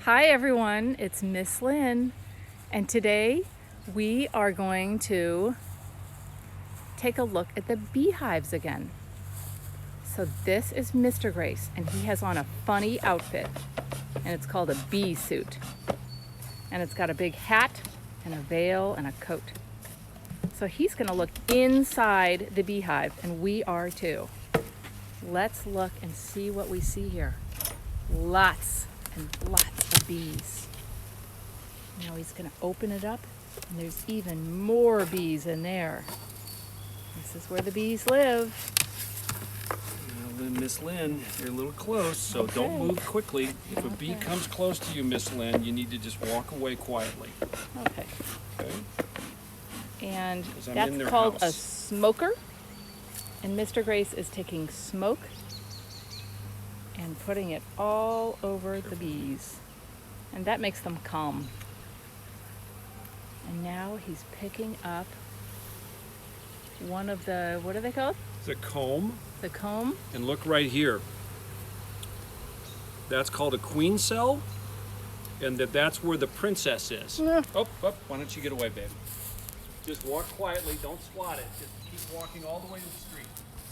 Hi everyone, it's Miss Lynn, and today we are going to take a look at the beehives again. So this is Mr. Grace, and he has on a funny outfit, and it's called a bee suit. And it's got a big hat and a veil and a coat. So he's gonna look inside the beehive, and we are too. Let's look and see what we see here. Lots and lots of bees. Now he's gonna open it up, and there's even more bees in there. This is where the bees live. Miss Lynn, you're a little close, so Okay. don't move quickly. If a bee comes close to you, Miss Lynn, you need to just walk away quietly. Okay. Okay? And 'Cause I'm in that's their called a house. smoker. And Mr. Grace is taking smoke and putting it all over the bees. And that makes them calm. And now he's picking up one of the, what are they called? It's a comb, The comb. and look right here. That's called a queen cell, and that's where the princess is. Yeah. Oh, why don't you get away, babe? Just walk quietly, don't swat it. Just keep walking all the way to the street.